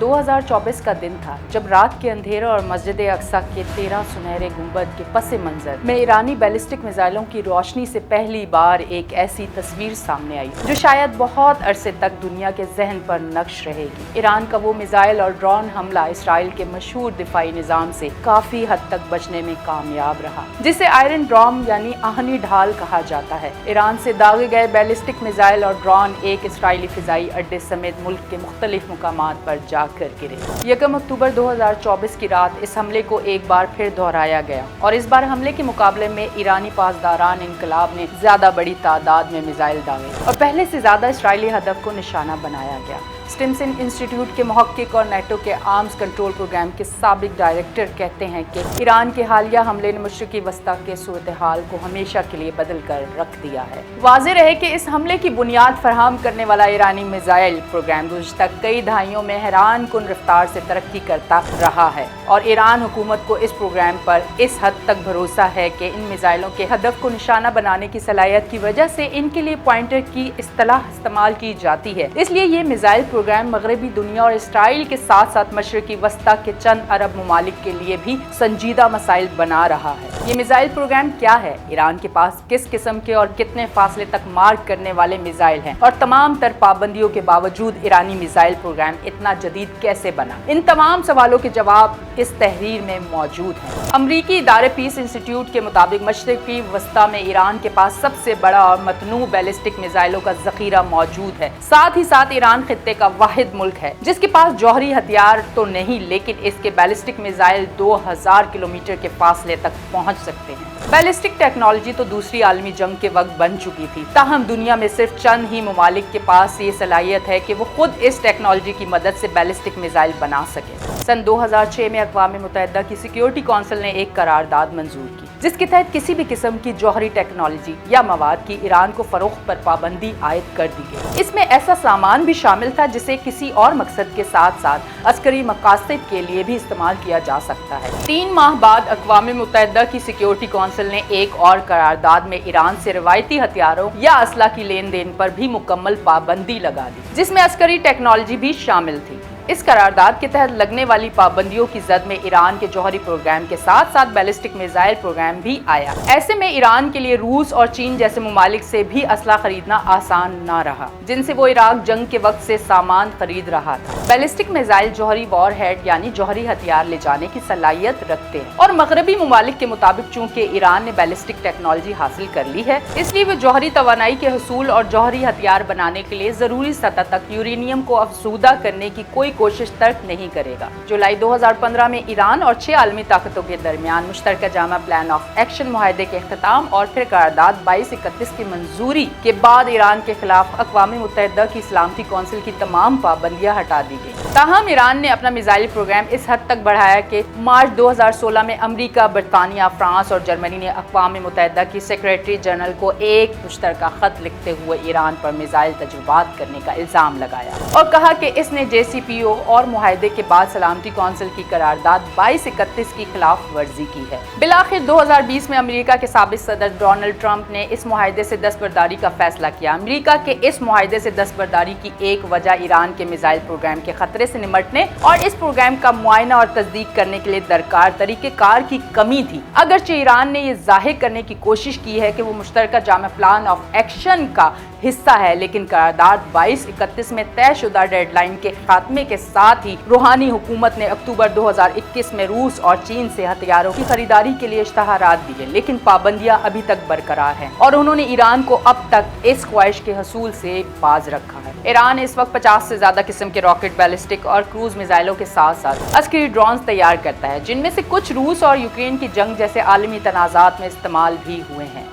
2024 का दिन था जब रात के अंधेरे और मस्जिद अक्सा के 13 सुनहरे गुंबद के पस मंजर में ईरानी बैलिस्टिक मिसाइलों की रोशनी से पहली बार एक ऐसी तस्वीर सामने आई जो शायद बहुत अरसे तक दुनिया के जहन पर नक्श रहेगी। ईरान का वो मिसाइल और ड्रोन हमला इसराइल के मशहूर दिफाई निजाम से काफी हद तक बचने में कामयाब रहा, जिसे आयरन डोम यानी आहनी ढाल कहा जाता है। ईरान से दागे गए बैलिस्टिक मिसाइल और ड्रोन एक इसराइली फिजाई अड्डे समेत मुल्क के मुख्तलिफ मुकामात पर जाकर गिरे। 1 अक्टूबर 2024 की रात इस हमले को एक बार फिर दोहराया गया और इस बार हमले के मुकाबले में ईरानी पासदारान इनकलाब ने ज्यादा बड़ी तादाद में मिसाइल दागे और पहले से ज्यादा इसराइली हदफ को निशाना बनाया गया। स्टिमसन इंस्टीट्यूट के मुहक्किक और नेटो के आर्म्स कंट्रोल प्रोग्राम के साबिक डायरेक्टर कहते हैं कि ईरान के हालिया हमले ने मशरिकी वस्ता के सूरत हाल को हमेशा के लिए बदल कर रख दिया है। वाज़ेह रहे कि इस हमले की बुनियाद फराहम करने वाला ईरानी मिसाइल प्रोग्राम गुज़श्ता कई दहाइयों में हैरान कुन रफ्तार से तरक्की करता रहा है और ईरान हुकूमत को इस प्रोग्राम पर इस हद तक भरोसा है कि इन मिसाइलों के हदफ को निशाना बनाने की सलाहियत की वजह से इनके लिए पॉइंटर की इस्तेलाह इस्तेमाल की जाती है। इसलिए ये मिसाइल प्रोग्राम मगरबी दुनिया और इसराइल के साथ साथ मशरिकी वस्ता के चंद अरब ममालिक के लिए भी संजीदा मसाइल बना रहा है। ये मिसाइल प्रोग्राम क्या है, ईरान के पास किस किस्म के और कितने फासले तक मार करने वाले मिसाइल हैं और तमाम तर पाबंदियों के बावजूद ईरानी मिसाइल प्रोग्राम इतना जदीद कैसे बना, इन तमाम सवालों के जवाब इस तहरीर में मौजूद हैं। अमरीकी इदारे पीस इंस्टीट्यूट के मुताबिक मशरिकी वस्ता में ईरान के पास सबसे बड़ा और मतनू बैलिस्टिक मिसाइलों का जखीरा मौजूद है। साथ ही साथ ईरान खित्ते का वाहिद मुल्क है जिसके पास जौहरी हथियार तो नहीं लेकिन इसके बैलिस्टिक मिसाइल 2000 किलोमीटर के फासले तक पहुंच सकते हैं। बैलिस्टिक टेक्नोलॉजी तो दूसरी आलमी जंग के वक्त बन चुकी थी, ताहम दुनिया में सिर्फ चंद ही ममालिक के पास ये सलाहियत है कि वो खुद इस टेक्नोलॉजी की मदद से बैलिस्टिक मिसाइल बना सके। सन 2006 में अक़वाम मुत्तहिदा की सिक्योरिटी काउंसिल ने एक करारदाद मंजूर की जिसके तहत किसी भी किस्म की जौहरी टेक्नोलॉजी या मवाद की ईरान को फरोख्त पर पाबंदी आयद कर दी गई। इसमें ऐसा सामान भी शामिल था जिसे किसी और मकसद के साथ साथ अस्करी मकासद के लिए भी इस्तेमाल किया जा सकता है। 3 माह बाद अक़वाम मुत्तहिदा की सिक्योरिटी काउंसिल ने एक और करारदाद में ईरान से रवायती हथियारों या असला की लेन देन पर भी मुकम्मल पाबंदी लगा दी जिसमें अस्करी टेक्नोलॉजी भी शामिल थी। इस करारदाद के तहत लगने वाली पाबंदियों की जद में ईरान के जौहरी प्रोग्राम के साथ साथ बैलिस्टिक मिसाइल प्रोग्राम भी आया। ऐसे में ईरान के लिए रूस और चीन जैसे मुमालिक से भी असला खरीदना आसान न रहा जिनसे वो इराक जंग के वक्त से सामान खरीद रहा था। बैलिस्टिक मिसाइल जौहरी वॉरहेड यानी जौहरी हथियार ले जाने की सलाहियत रखते हैं और मगरबी मुमालिक के मुताबिक चूँकि ईरान ने बैलिस्टिक टेक्नोलॉजी हासिल कर ली है इसलिए वो जौहरी तवानाई के हसूल और जौहरी हथियार बनाने के लिए जरूरी सतह तक यूरेनियम को अफसूदा करने की कोई कोशिश तर्क नहीं करेगा। जुलाई 2015 में ईरान और 6 आलमी ताकतों के दरमियान मुश्तरका जामा प्लान ऑफ एक्शन मुआहदे के इख्तिताम और फिर करारदाद 2231 की मंजूरी के बाद ईरान के खिलाफ अक़वाम मुत्तहिदा की सलामती कौंसिल की तमाम पाबंदियां हटा दी गई। ताहम ईरान ने अपना मिसाइल प्रोग्राम इस हद तक बढ़ाया कि मार्च 2016 में अमरीका, बरतानिया, फ्रांस और जर्मनी ने अक़वाम मुत्तहिदा की सेक्रेटरी जनरल को एक मुश्तरका खत लिखते हुए ईरान पर मिसाइल तजुर्बात करने का इल्जाम लगाया और कहा कि इसने JCPO और मुआहदे के बाद सलामती कौंसिल की करारदाद 2231 की खिलाफ वर्जी की है। बिलाखिर 2020 में अमेरिका के साबिक सदर डोनाल्ड ट्रंप ने इस मुआहदे से दस्तबरदारी का फैसला किया। अमेरिका के इस मुआहदे से दस्तबरदारी की एक वजह ईरान के मिसाइल प्रोग्राम के खतरे से निमटने और इस प्रोग्राम का मुआयना और तस्दीक करने के लिए दरकार तरीक़ेकार की कमी थी। अगरचे ईरान ने ये जाहिर करने की कोशिश की है कि वो मुश्तरका जामा प्लान ऑफ एक्शन का हिस्सा है, लेकिन करारदाद 2231 में तयशुदा डेडलाइन के खात्मे के साथ ही रूहानी हुकूमत ने अक्टूबर 2021 में रूस और चीन से हथियारों की खरीदारी के लिए इश्तहारात दिए, लेकिन पाबंदियां अभी तक बरकरार हैं और उन्होंने ईरान को अब तक इस ख्वाहिश के हसूल से बाज रखा है। ईरान इस वक्त 50 से ज्यादा किस्म के रॉकेट, बैलिस्टिक और क्रूज मिसाइलों के साथ साथ अस्करी ड्रोन्स तैयार करता है जिनमें से कुछ रूस और यूक्रेन की जंग जैसे आलमी तनाज़ात में इस्तेमाल भी हुए हैं।